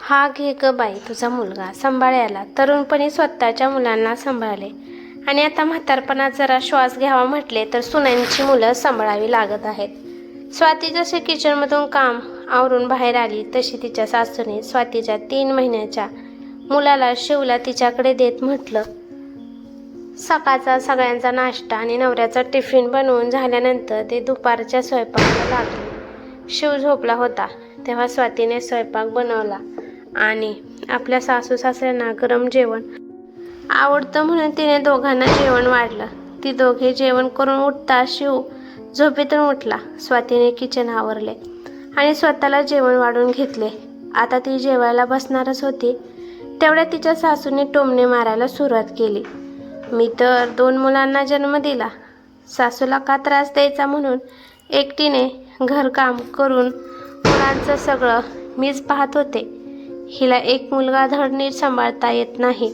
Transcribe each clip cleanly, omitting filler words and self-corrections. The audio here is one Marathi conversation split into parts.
हा घे ग बाई तुझा मुलगा सांभाळायला. तरुणपणी स्वतःच्या मुलांना सांभाळले आणि आता म्हातारपणात जरा श्वास घ्यावा म्हटले तर सुनांची मुलं सांभाळावी लागत आहेत. स्वाती जसे किचनमधून काम आवरून बाहेर आली तशी तिच्या सासूने स्वातीच्या 3 महिन्याच्या मुलाला शिवला तिच्याकडे देत म्हटलं, सकाळचा सगळ्यांचा नाश्ता आणि नवऱ्याचा टिफिन बनवून झाल्यानंतर ते दुपारच्या स्वयंपाकाला लागले. शिव झोपला होता तेव्हा स्वातीने स्वयंपाक बनवला आणि आपल्या सासू सासऱ्यांना गरम जेवण आवडतं म्हणून तिने दोघांना जेवण वाढलं. ती दोघे जेवण करून उठता शिव झोपेतून उठला. स्वातीने किचन आवरले आणि स्वतःला जेवण वाढून घेतले. आता ती जेवायला बसणारच होती तेवढ्या तिच्या सासूने टोमणे मारायला सुरुवात केली. मी तर 2 मुलांना जन्म दिला, सासूला का त्रास द्यायचा म्हणून एकटीने घरकाम करून मुलांचं सगळं मीच पाहत होते. हिला एक मुलगा धड नीट सांभाळता येत नाही.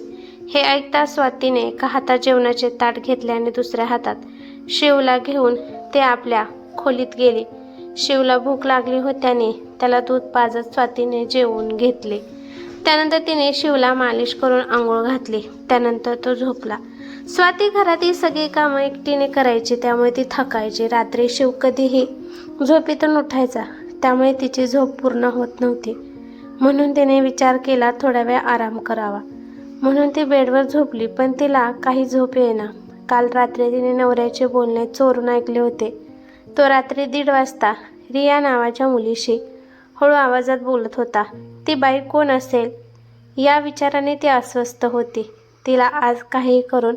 हे ऐकता स्वातीने एका हातात जेवणाचे ताट घेतले आणि दुसऱ्या हातात शिवला घेऊन ते आपल्या खोलीत गेली. शिवला भूक लागली होत्याने त्याला दूध पाजत स्वातीने जेवून घेतले. त्यानंतर तिने शिवला मालिश करून आंघोळ घातली. त्यानंतर तो झोपला. स्वाती घरातील सगळी कामं एकटीने करायची त्यामुळे ती थकायची. रात्री शिव कधीही झोपेतून उठायचा त्यामुळे तिची झोप पूर्ण होत नव्हती. म्हणून तिने विचार केला थोडा वेळ आराम करावा म्हणून ती बेडवर झोपली, पण तिला काही झोप येईना. काल रात्री तिने नवऱ्याचे बोलणे चोरून ऐकले होते. तो रात्री 1:30 वाजता रिया नावाच्या मुलीशी हळू आवाजात बोलत होता. ती बाई कोण असेल या विचाराने ती अस्वस्थ होती. तिला आज काही करून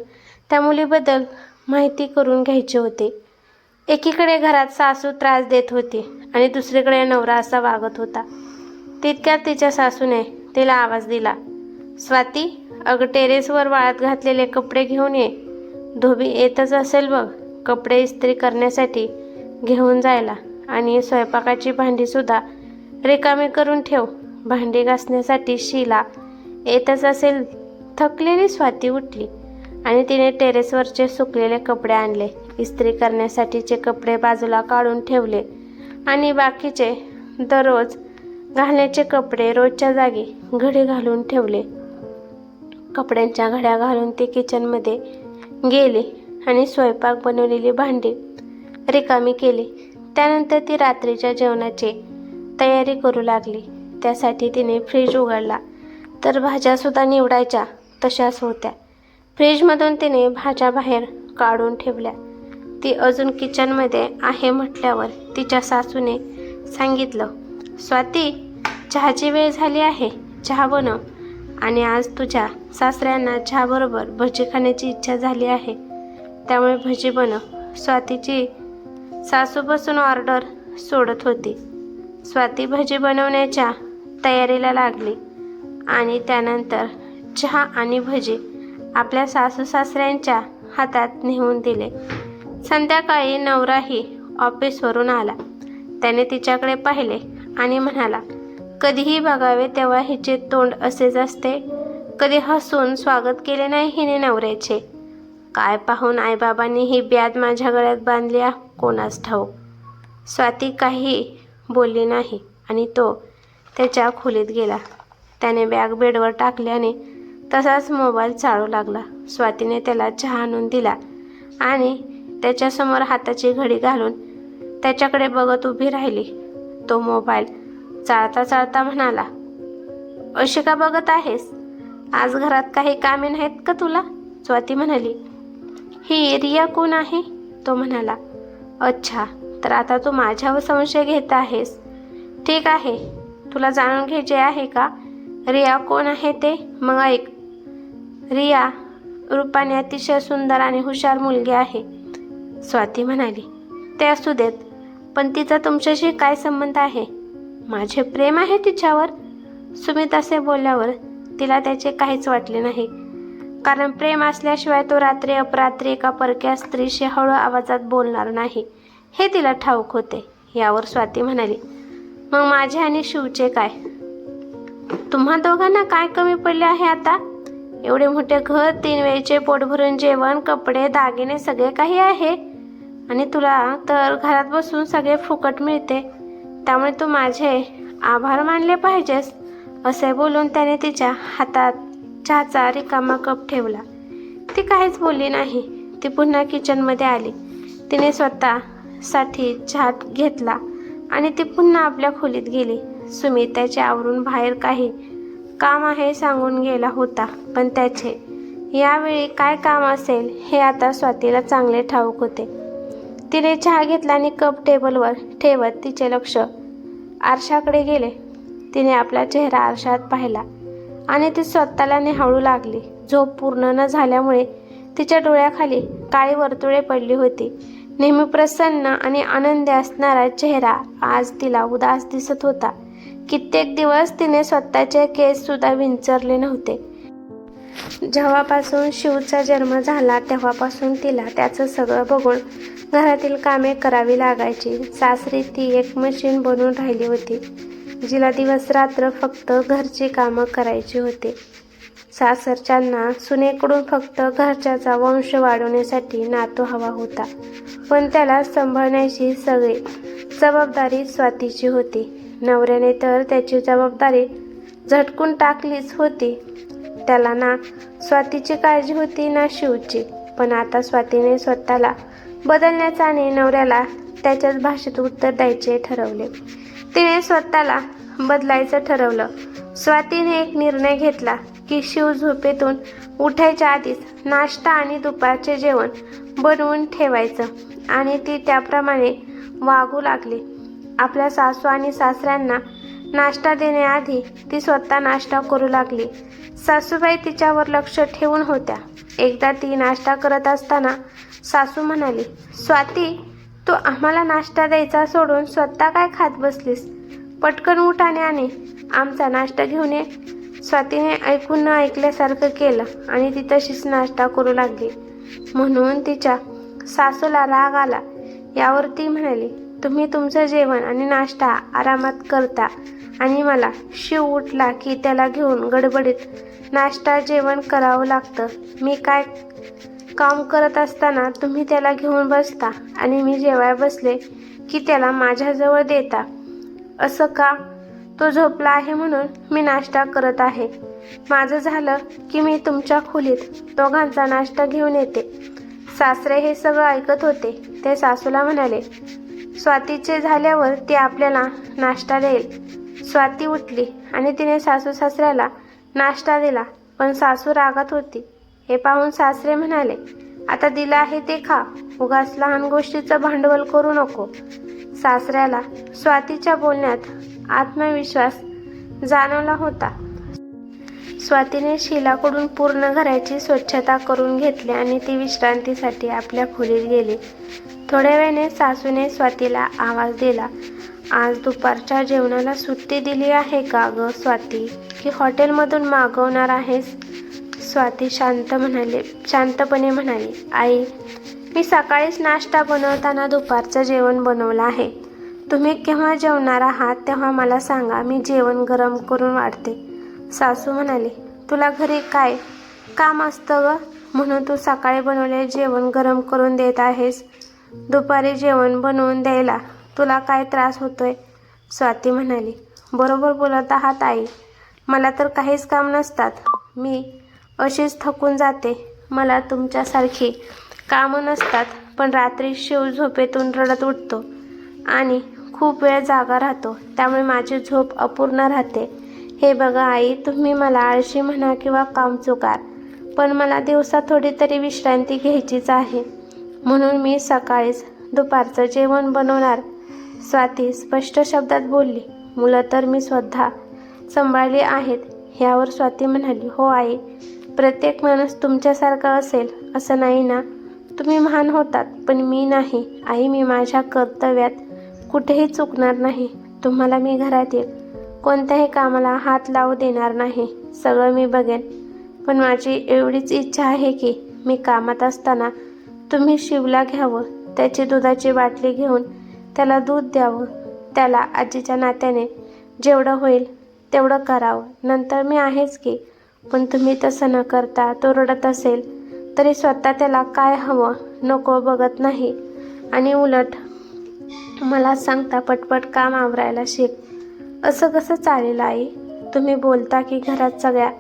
त्या मुलीबद्दल माहिती करून घ्यायचे होते. एकीकडे घरात सासू त्रास देत होती आणि दुसरीकडे नवरा असा वागत होता. तितक्यात तिच्या सासूने तिला आवाज दिला, स्वाती, अगं टेरेसवर वाळत घातलेले कपडे घेऊन ये. धोबी येतच असेल बघ कपडे इस्त्री करण्यासाठी घेऊन जायला, आणि स्वयंपाकाची भांडीसुद्धा रिकामी करून ठेव. भांडी घासण्यासाठी शीला येतच असेल. थकलेली स्वाती उठली आणि तिने टेरेसवरचे सुकलेले कपडे आणले. इस्त्री करण्यासाठीचे कपडे बाजूला काढून ठेवले आणि बाकीचे दररोज घालण्याचे कपडे रोजच्या जागी घडी घालून ठेवले. कपड्यांच्या घड्या घालून ती किचनमध्ये गेली आणि स्वयंपाक बनवलेली भांडी रिकामी केली. त्यानंतर ती रात्रीच्या जेवणाची तयारी करू लागली. त्यासाठी तिने फ्रीज उघडला तर भाज्यासुद्धा निवडायच्या तशाच होत्या. फ्रीजमधून तिने भाज्या बाहेर काढून ठेवल्या. ती अजून किचनमध्ये आहे म्हटल्यावर तिच्या सासूने सांगितलं, स्वाती, चहाची वेळ झाली आहे, चहा बनव. आणि आज तुझ्या सासऱ्यांना चहाबरोबर भजी खाण्याची इच्छा झाली आहे त्यामुळे भजी बनव. स्वातीची सासू बसून ऑर्डर सोडत होती. स्वाती भजी बनवण्याच्या तयारीला लागली आणि त्यानंतर चहा आणि भजी आपल्या सासू सासऱ्यांच्या हातात नेऊन दिले. संध्याकाळी नवराही ऑफिसवरून आला. त्याने तिच्याकडे पाहिले आणि म्हणाला, कधीही बघावे तेव्हा हिचे तोंड असेच असते. कधी हसून स्वागत केले नाही हिने नवऱ्याचे. काय पाहून आईबाबांनी ही ब्याद माझ्या गळ्यात बांधली कोणास ठाऊक. स्वाती काही बोलली नाही आणि तो त्याच्या खोलीत गेला. त्याने बॅग बेडवर टाकल्याने तसाच मोबाईल चालू लागला. स्वातीने त्याला चहा आणून दिला आणि त्याच्यासमोर हाताची घडी घालून त्याच्याकडे बघत उभी राहिली. तो मोबाईल चाळता चाळता म्हणाला, अशी का बघत आहेस? आज घरात काही कामे नाहीत का तुला? स्वाती म्हणाली, ही रिया कोण आहे? तो म्हणाला, अच्छा, तर आता तू माझ्यावर संशय घेत आहेस. ठीक आहे, तुला जाणून घ्यायचे आहे का रिया कोण आहे ते? मग ऐक. रिया रूपाने अतिशय सुंदर आणि हुशार मुलगी आहे. स्वाती म्हणाली, ते असू देत, पण तिचा तुमच्याशी काय संबंध आहे? माझे प्रेम आहे तिच्यावर. सुमित असे बोलल्यावर तिला त्याचे काहीच वाटले नाही, कारण प्रेम असल्याशिवाय तो रात्री अपरात्री एका परक्या स्त्रीशी हळू आवाजात बोलणार नाही हे तिला ठाऊक होते. यावर स्वाती म्हणाली, मग माझे आणि शिवचे काय? तुम्हा दोघांना काय कमी पडले आहे आता? एवढे मोठे घर, 3 वेळचे पोट भरून जेवण, कपडे, दागिने सगळे काही आहे आणि तुला तर घरात बसून सगळे फुकट मिळते. त्यामुळे तू माझे आभार मानले पाहिजेस असे बोलून त्याने तिच्या हातात चहाचा रिकामा कप ठेवला. ती काहीच बोलली नाही. ती पुन्हा किचनमध्ये आली. तिने स्वतःसाठी चहा घेतला आणि ती पुन्हा आपल्या खोलीत गेली. सुमित त्याचे आवरून बाहेर काही काम आहे सांगून गेला होता, पण त्याचे यावेळी काय काम असेल हे आता स्वातीला चांगले ठाऊक होते. तिने चहा घेतला आणि कप टेबलवर ठेवत तिचे लक्ष आरशाकडे गेले. तिने आपला चेहरा आरशात पाहिला आणि ती स्वतःला निहाळू लागली. झोप पूर्ण न झाल्यामुळे तिच्या डोळ्याखाली काळी वर्तुळे पडली होती. नेहमी प्रसन्न आणि आनंदी असणारा चेहरा आज तिला उदास दिसत होता. कित्येक दिवस तिने स्वतःचे केस सुद्धा विंचरले नव्हते. जेव्हापासून शिवचा जन्म झाला तेव्हापासून तिला त्याचं सगळं बघून घरातील कामे करावी लागायची. सासरी ती एक मशीन बनून राहिली होती, जिला दिवस रात्र फक्त घरची कामं करायची होती. सासरच्यांना सुनेकडून फक्त घरच्याचा वंश वाढवण्यासाठी नातू हवा होता, पण त्याला सांभाळण्याची सगळी जबाबदारी स्वातीची होती. नवऱ्याने तर त्याची जबाबदारी झटकून टाकलीच होती. त्याला ना स्वातीची काळजी होती ना शिवची. पण आता स्वातीने स्वतःला बदलण्याचा आणि नवऱ्याला त्याच्याच भाषेत उत्तर द्यायचे ठरवले. तिने स्वतःला बदलायचं ठरवलं. स्वातीने एक निर्णय घेतला की शिव झोपेतून उठायच्या आधीच नाश्ता आणि दुपारचे जेवण बनवून ठेवायचं आणि ती त्याप्रमाणे वागू लागली. आपल्या सासू आणि सासऱ्यांना नाश्ता देण्याआधी ती स्वतः नाश्ता करू लागली. सासूबाई तिच्यावर लक्ष ठेवून होत्या. एकदा ती नाश्ता करत असताना सासू म्हणाली, स्वाती, तू आम्हाला नाश्ता द्यायचा सोडून स्वतः काय खात बसलीस? पटकन उठ आणि आमचा नाश्ता घेऊन ये. स्वातीने ऐकून न ऐकल्यासारखं केलं आणि ती तशीच नाश्ता करू लागली. म्हणून तिच्या सासूला राग आला. यावर ती म्हणाली, तुम्ही तुमचं जेवण आणि नाश्ता आरामात करता आणि मला शिव उठला की त्याला घेऊन गडबडीत नाश्ता जेवण करावं लागतं. मी काय काम करत असताना तुम्ही त्याला घेऊन बसता आणि मी जेवाय बसले की त्याला माझ्याजवळ देता. असं का? तो झोपला आहे म्हणून मी नाश्ता करत आहे. माझं झालं की मी तुमच्या खोलीत दोघांचा नाश्ता घेऊन येते. सासरे हे सगळं ऐकत होते. ते सासूला म्हणाले, स्वातीचे झाल्यावर ती आपल्याला नाश्ता देईल. स्वाती उठली आणि तिने सासू सासऱ्याला नाश्ता दिला, पण सासू रागात होती. हे पाहून सासरे म्हणाले, आता दिलं आहे ते खा, उगाच लहान गोष्टीचं भांडवल करू नको. सासऱ्याला स्वातीच्या बोलण्यात आत्मविश्वास जाणवला होता. स्वातीने शीलाकडून पूर्ण घराची स्वच्छता करून घेतली आणि ती विश्रांतीसाठी आपल्या खोलीत गेली. थोड्या वेळाने सासूने स्वातीला आवाज दिला, आज दुपारच्या जेवणाला सुट्टी दिली आहे का ग स्वाती, की हॉटेलमधून मागवणार आहेस? स्वाती शांतपणे म्हणाली, आई, मी सकाळीच नाश्ता बनवताना दुपारचं जेवण बनवलं आहे. तुम्ही केव्हा जेवणार आहात तेव्हा मला सांगा, मी जेवण गरम करून वाढते. सासू म्हणाली, तुला घरी काय काम असतं ग, म्हणून तू सकाळी बनवलेले जेवण गरम करून देत आहेस? दुपारी जेवण बनवून द्यायला तुला काय त्रास होतोय? स्वाती म्हणाली, बरोबर बोलत आहात आई, मला तर काहीच काम नसतात. मी अशीच थकून जाते. मला तुमच्यासारखी कामं नसतात. पण रात्री शिव झोपेतून रडत उठतो आणि खूप वेळ जागा राहतो, त्यामुळे माझी झोप अपूर्ण राहते. हे बघा आई, तुम्ही मला आळशी म्हणा किंवा कामचुकार, पण मला दिवसा थोडी तरी विश्रांती घ्यायचीच आहे. म्हणून मी सकाळीच दुपारचं जेवण बनवणार. स्वाती स्पष्ट शब्दात बोलली. मुलं तर मी स्वतः सांभाळली आहेत. ह्यावर स्वाती म्हणाली, हो आई, प्रत्येक माणूस तुमच्यासारखा असेल असं नाही ना. तुम्ही महान होतात, पण मी नाही. आई, मी माझ्या कर्तव्यात कुठेही चुकणार नाही. तुम्हाला मी घरातील कोणत्याही कामाला हात लावू देणार नाही. सगळं मी बघेन. पण माझी एवढीच इच्छा आहे की मी कामात असताना तुम्ही शिवला घ्यावं, त्याची दुधाची बाटली घेऊन त्याला दूध द्यावं, त्याला आजीच्या नात्याने जेवढं होईल तेवढं करावं. नंतर मी आहेच की. पण तुम्ही तसं न करता तो रडत असेल तरी स्वतः त्याला काय हवं नको बघत नाही आणि उलट मला सांगता पटपट काम आवरायला शिक. असं कसं चालेल आई? तुम्ही बोलता की घरात सगळ्या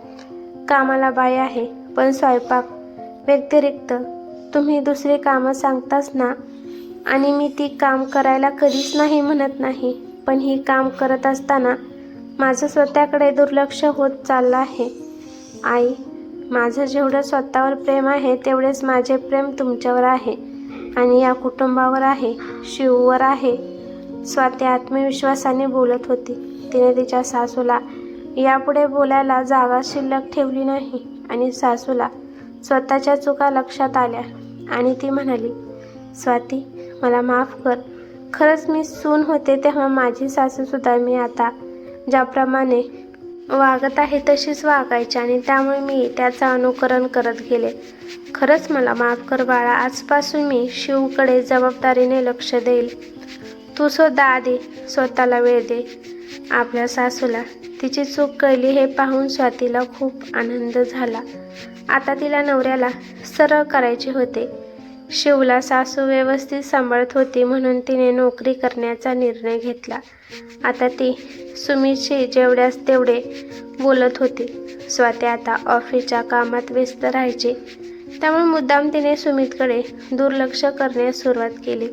कामाला बाई आहे, पण स्वयंपाक व्यतिरिक्त तुम्ही दुसरी कामं सांगताच ना. आणि मी ती काम करायला कधीच नाही म्हणत नाही, पण ही काम करत असताना माझं स्वतःकडे दुर्लक्ष होत चाललं आहे. आई, माझं जेवढं स्वतःवर प्रेम आहे तेवढेच माझे प्रेम तुमच्यावर आहे आणि या कुटुंबावर आहे, शिववर आहे. स्वाती आत्मविश्वासाने बोलत होती. तिने तिच्या सासूला यापुढे बोलायला जागा शिल्लक ठेवली नाही आणि सासूला स्वतःच्या चुका लक्षात आल्या आणि ती म्हणाली, स्वाती, मला माफ कर. खरंच मी सून होते तेव्हा माझी सासूसुद्धा मी आता ज्याप्रमाणे वागत आहे तशीच वागायची आणि त्यामुळे मी त्याचं अनुकरण करत गेले. खरंच मला माफ कर बाळा. आजपासून मी शिवकडे जबाबदारीने लक्ष देईल. तू सुद्धा आधी स्वतःला वेळ दे. आपल्या सासूला तिची चूक कळली हे पाहून स्वातीला खूप आनंद झाला. आता तिला नवऱ्याला सरळ करायचे होते. शिवला सासू व्यवस्थित सांभाळत होती म्हणून तिने नोकरी करण्याचा निर्णय घेतला. आता ती सुमीशी जेवढ्यास तेवढे बोलत होती. स्वाती आता ऑफिसच्या कामात व्यस्त राहायची, त्यामुळे मुद्दाम तिने सुमितकडे दुर्लक्ष करण्यास सुरुवात केली.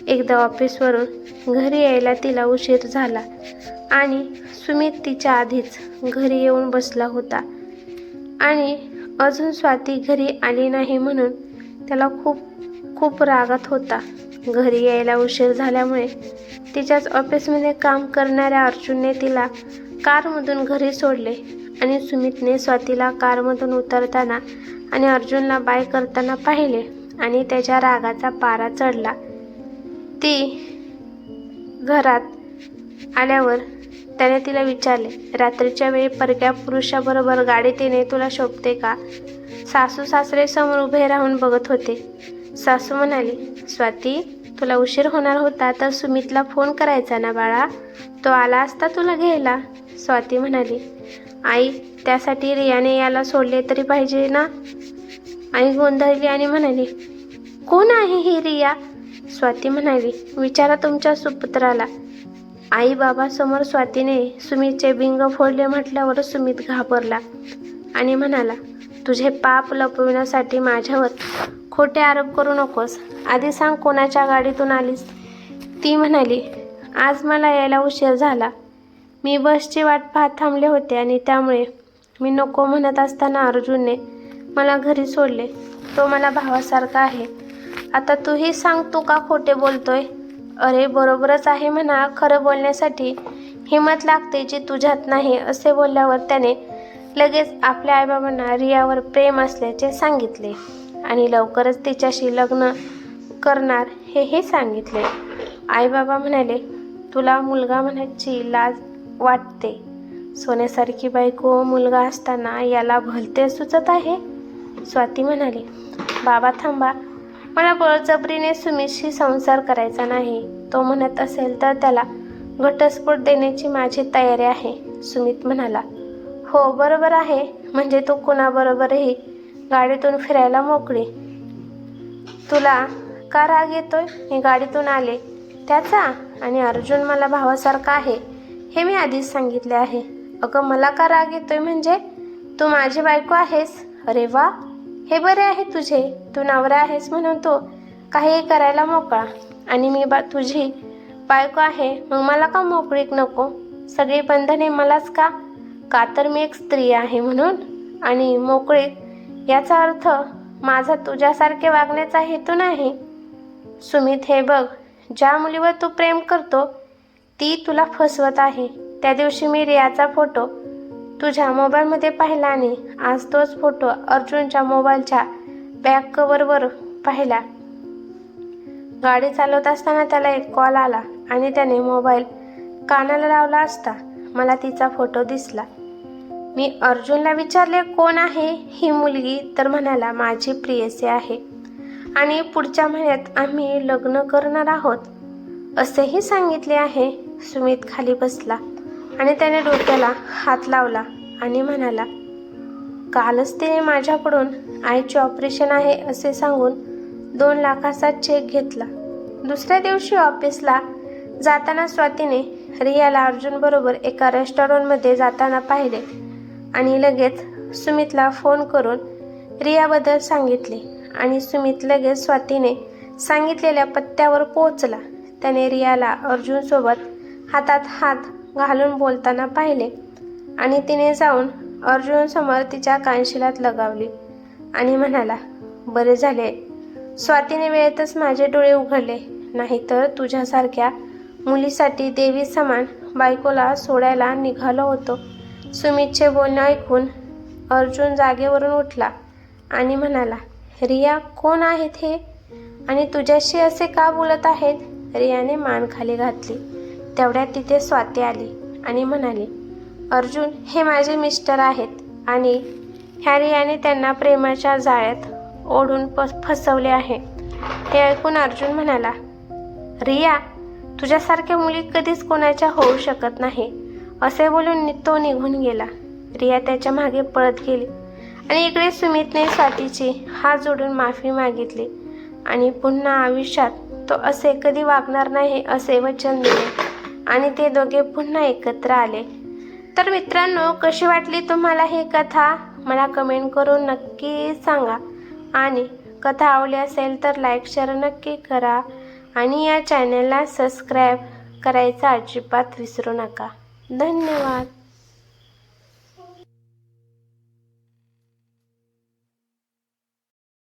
एकदा ऑफिसवरून घरी यायला तिला उशीर झाला आणि सुमित तिच्या आधीच घरी येऊन बसला होता आणि अजून स्वाती घरी आली नाही म्हणून त्याला खूप रागात होता. घरी यायला उशीर झाल्यामुळे तिच्याच ऑफिसमध्ये काम करणाऱ्या अर्जुनने तिला कारमधून घरी सोडले आणि सुमितने स्वातीला कारमधून उतरताना आणि अर्जुनला बाय करताना पाहिले आणि त्याच्या रागाचा पारा चढला. ती घरात आल्यावर त्याने तिला विचारले, रात्रीच्या वेळी परक्या पुरुषाबरोबर गाडीत येणे तुला शोभते का? सासू सासरे समोर उभे राहून बघत होते. सासू म्हणाली, स्वाती, तुला उशीर होणार होता तर सुमितला फोन करायचा ना बाळा, तो आला असता तुला घ्यायला. स्वाती म्हणाली, आई, त्यासाठी रियाने याला सोडले तरी पाहिजे ना. आई गोंधळली आणि म्हणाली, कोण आहे ही रिया? स्वाती म्हणाली, विचारा तुमच्या सुपुत्राला. आई बाबासमोर स्वातीने सुमितचे बिंग फोडले म्हटल्यावर सुमित घाबरला आणि म्हणाला, तुझे पाप लपविण्यासाठी माझ्यावर खोटे आरोप करू नकोस. आधी सांग कोणाच्या गाडीतून आलीस? ती म्हणाली, आज मला यायला उशीर झाला. मी बसची वाट पाहत थांबले होते आणि त्यामुळे मी नको म्हणत असताना अर्जुनने मला घरी सोडले. तो मला भावासारखा आहे. आता तूही सांग, तू का खोटे बोलतोय? अरे बरोबरच आहे म्हणा, खरं बोलण्यासाठी हिंमत लागते जी तुझ्यात नाही. असे बोलल्यावर त्याने लगेच आपल्या आईबाबांना रियावर प्रेम असल्याचे सांगितले आणि लवकरच तिच्याशी लग्न करणार हेही सांगितले. आईबाबा म्हणाले, तुला मुलगा म्हणायची लाज वाटते? सोन्यासारखी बायको मुलगा असताना याला भलते सुचत आहे. स्वाती म्हणाली, बाबा थांबा, मला बळजबरीने सुमितशी संसार करायचा नाही. तो म्हणत असेल तर त्याला घटस्फोट देण्याची माझी तयारी आहे. सुमित म्हणाला, हो बरोबर आहे, म्हणजे तू कुणाबरोबरही गाडीतून फिरायला मोकळी. तुला का राग येतोय? मी गाडीतून आले त्याचा, आणि अर्जुन मला भावासारखा आहे हे मी आधीच सांगितले आहे. अगं मला का राग येतोय म्हणजे? तू माझी बायको आहेस. अरे वा, हे बरे आहे तुझे. तू नवरा आहेस म्हणून तू काहीही करायला मोकळा आणि मी तुझी बायको आहे, मग मला का मोकळीक नको? सगळी बंधने मलाच का? का तर मी एक स्त्री आहे म्हणून? आणि मोकळीक याचा अर्थ माझा तुझ्यासारखे वागण्याचा हेतू नाही. सुमित, हे बघ, ज्या मुलीवर तू प्रेम करतो ती तुला फसवत आहे. त्या दिवशी मी रियाचा फोटो तुझ्या मोबाईलमध्ये पाहिला आणि आज तोच फोटो अर्जुनच्या मोबाईलच्या बॅक कव्हरवर पाहिला. गाडी चालवत असताना त्याला एक कॉल आला आणि त्याने मोबाईल कानाला लावला असता मला तिचा फोटो दिसला. मी अर्जुनला विचारले, कोण आहे ही मुलगी? तर म्हणाला, माझी प्रियसी आहे आणि पुढच्या महिन्यात आम्ही लग्न करणार आहोत असेही सांगितले आहे. सुमित खाली बसला आणि त्याने डोक्याला हात लावला आणि म्हणाला, कालच तिने माझ्याकडून आईचे ऑपरेशन आहे असे सांगून 2 लाखाचा चेक घेतला. दुसऱ्या दिवशी ऑफिसला जाताना स्वातीने रियाला अर्जुनबरोबर एका रेस्टॉरंटमध्ये जाताना पाहिले आणि लगेच सुमितला फोन करून रियाबद्दल सांगितले आणि सुमित लगेच स्वातीने सांगितलेल्या पत्त्यावर पोहोचला. त्याने रियाला अर्जुनसोबत हातात हात घालून बोलताना पाहिले आणि तिने जाऊन अर्जुनसमोर तिच्या कानशिलात लगावली आणि म्हणाला, बरे झाले स्वातीने वेळेतच माझे डोळे उघडले, नाहीतर तुझ्यासारख्या मुलीसाठी देवी समान बायकोला सोडायला निघालो होतो. सुमितचे बोलणे ऐकून अर्जुन जागेवरून उठला आणि म्हणाला, रिया कोण आहेत हे आणि तुझ्याशी असे का बोलत आहेत? रियाने मान खाली घातली. तेवढ्यात तिथे स्वाती आली आणि म्हणाली, अर्जुन हे माझे मिस्टर आहेत आणि ह्या रियाने त्यांना प्रेमाच्या जाळ्यात ओढून फसवले आहे. हे ऐकून अर्जुन म्हणाला, रिया तुझ्यासारख्या मुली कधीच कोणाच्या होऊ शकत नाही. असे बोलून तो निघून गेला. रिया त्याच्या मागे पळत गेली आणि इकडे सुमितने स्वातीची हात जोडून माफी मागितली आणि पुन्हा आयुष्यात तो असे कधी वागणार नाही असे वचन दिले आणि ते दोघे पुन्हा एकत्र आले. तर मित्रांनो, कशी वाटली तुम्हाला ही कथा मला कमेंट करून नक्की सांगा आणि कथा आवडली असेल तर लाईक शेअर नक्की करा आणि या चॅनलला सबस्क्राईब करायचं अजिबात विसरू नका. धन्यवाद.